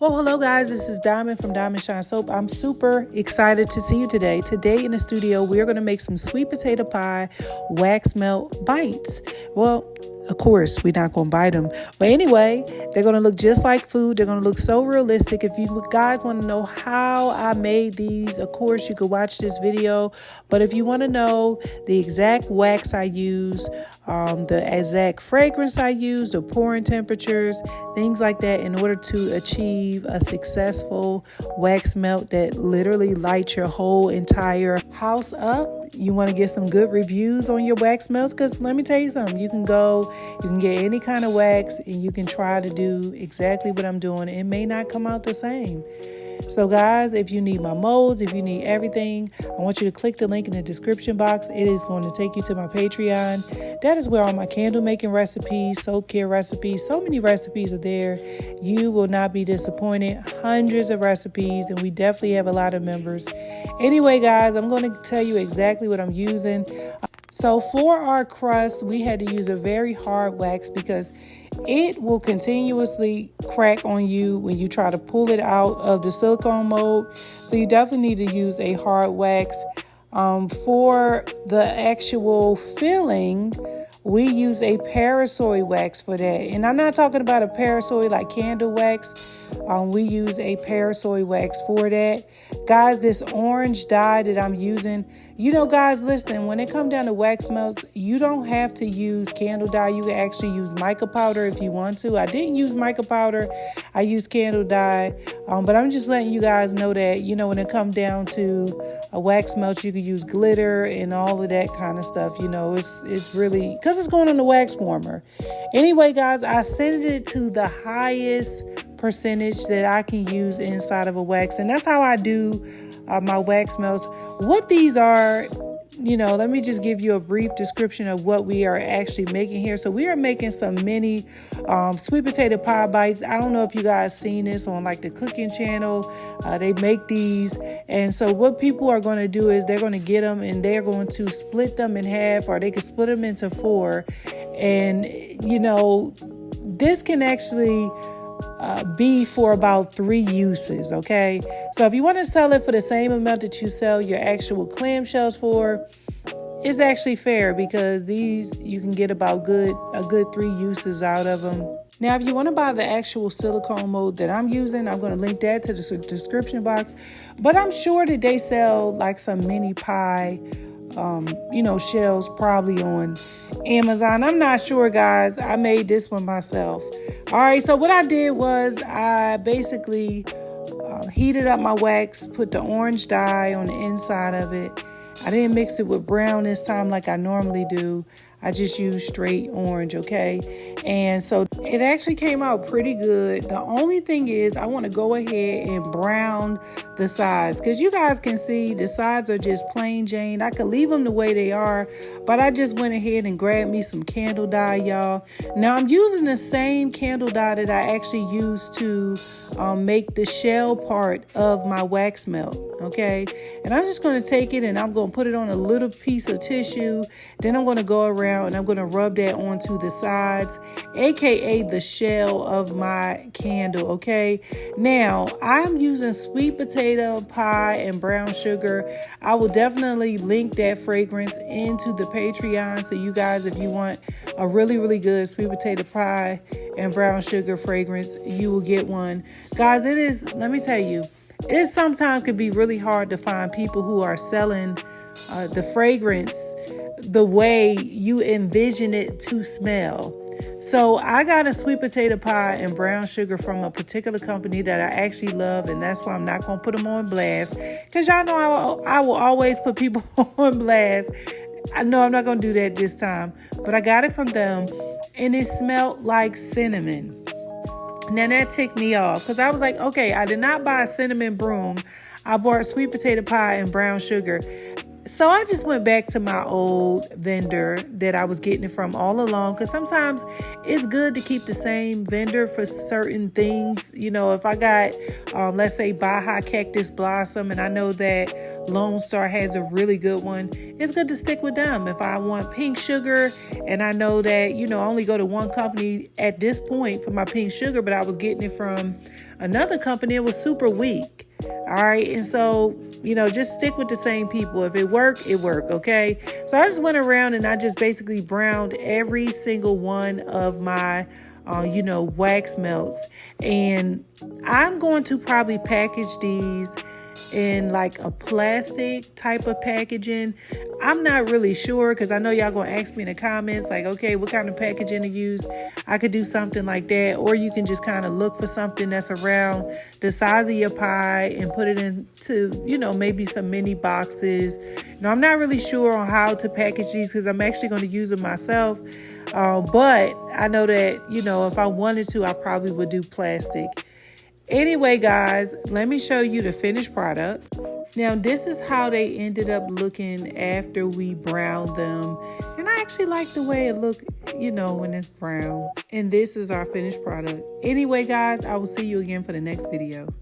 Well, hello guys, this is Diamond from Diamond Shine Soap. I'm super excited to see you today. Today in the studio, we're going to make some sweet potato pie wax melt bites. Well, of course, we're not going to bite them. But anyway, they're going to look just like food. They're going to look so realistic. If you guys want to know how I made these, of course, you could watch this video. But if you want to know the exact wax I use, the exact fragrance I use, the pouring temperatures, things like that in order to achieve a successful wax melt that literally lights your whole entire house up. You want to get some good reviews on your wax melts, because let me tell you something, you can get any kind of wax and you can try to do exactly what I'm doing. It may not come out the same. So guys, if you need my molds, if you need everything, I want you to click the link in the description box. It is going to take you to my Patreon. That is where all my candle making recipes, soap care recipes, so many recipes are there. You will not be disappointed. Hundreds of recipes, and we definitely have a lot of members. Anyway, guys, I'm going to tell you exactly what I'm using. So for our crust, we had to use a very hard wax because it will continuously crack on you when you try to pull it out of the silicone mold. So you definitely need to use a hard wax. For the actual filling, we use a parasol wax for that. And I'm not talking about a parasol like candle wax. We use a parasol wax for that. Guys, this orange dye that I'm using, guys, listen, when it comes down to wax melts, you don't have to use candle dye. You can actually use mica powder if you want to. I didn't use mica powder. I used candle dye. But I'm just letting you guys know that, when it comes down to a wax melt, you can use glitter and all of that kind of stuff. It's really, because it's going on the wax warmer. Anyway, guys, I set it to the highest percentage that I can use inside of a wax, and that's how I do my wax melts. What these are, let me just give you a brief description of what we are actually making here. So we are making some mini sweet potato pie bites. I don't know if you guys seen this on like the cooking channel. They make these, and so what people are going to do is they're going to get them and they're going to split them in half, or they can split them into four. And this can actually be for about 3 uses, okay? So if you want to sell it for the same amount that you sell your actual clamshells for, it's actually fair, because these you can get about a good 3 uses out of them. Now, if you want to buy the actual silicone mold that I'm using, I'm going to link that to the description box. But I'm sure that they sell like some mini pie shells probably on Amazon. I'm not sure, guys. I made this one myself. All right, so what I did was I basically heated up my wax, put the orange dye on the inside of it. I didn't mix it with brown this time like I normally do. I just used straight orange, okay? And so it actually came out pretty good. The only thing is I want to go ahead and brown the sides, because you guys can see the sides are just plain Jane. I could leave them the way they are, but I just went ahead and grabbed me some candle dye, y'all. Now I'm using the same candle dye that I actually used to make the shell part of my wax melt, okay? And I'm just going to take it and I'm going to put it on a little piece of tissue. Then I'm going to go around and I'm going to rub that onto the sides, aka the shell of my candle, okay? Now, I'm using sweet potato pie and brown sugar. I will definitely link that fragrance into the Patreon, so you guys, if you want a really, really good sweet potato pie and brown sugar fragrance, you will get one. Guys, let me tell you, it sometimes can be really hard to find people who are selling the fragrance the way you envision it to smell. So I got a sweet potato pie and brown sugar from a particular company that I actually love, and that's why I'm not going to put them on blast, because y'all know I will always put people on blast. I know I'm not going to do that this time, but I got it from them, and it smelled like cinnamon. Now that ticked me off, because I was like, okay, I did not buy a cinnamon broom. I bought sweet potato pie and brown sugar. So I just went back to my old vendor that I was getting it from all along, because sometimes it's good to keep the same vendor for certain things. You know, if I got, let's say, Baja Cactus Blossom, and I know that Lone Star has a really good one, it's good to stick with them. If I want pink sugar, and I know that, you know, I only go to one company at this point for my pink sugar, but I was getting it from another company, it was super weak. All right. And so, you know, just stick with the same people. If it work, it work. Okay. So I just went around and I just basically browned every single one of my, wax melts. And I'm going to probably package these in like a plastic type of packaging. I'm not really sure, because I know y'all gonna ask me in the comments like, okay, what kind of packaging to use. I could do something like that, or you can just kind of look for something that's around the size of your pie and put it into, maybe some mini boxes. Now, I'm not really sure on how to package these, because I'm actually going to use them myself. But I know that, if I wanted to, I probably would do plastic. Anyway, guys, let me show you the finished product. Now, this is how they ended up looking after we browned them. And I actually like the way it looked, when it's brown. And this is our finished product. Anyway, guys, I will see you again for the next video.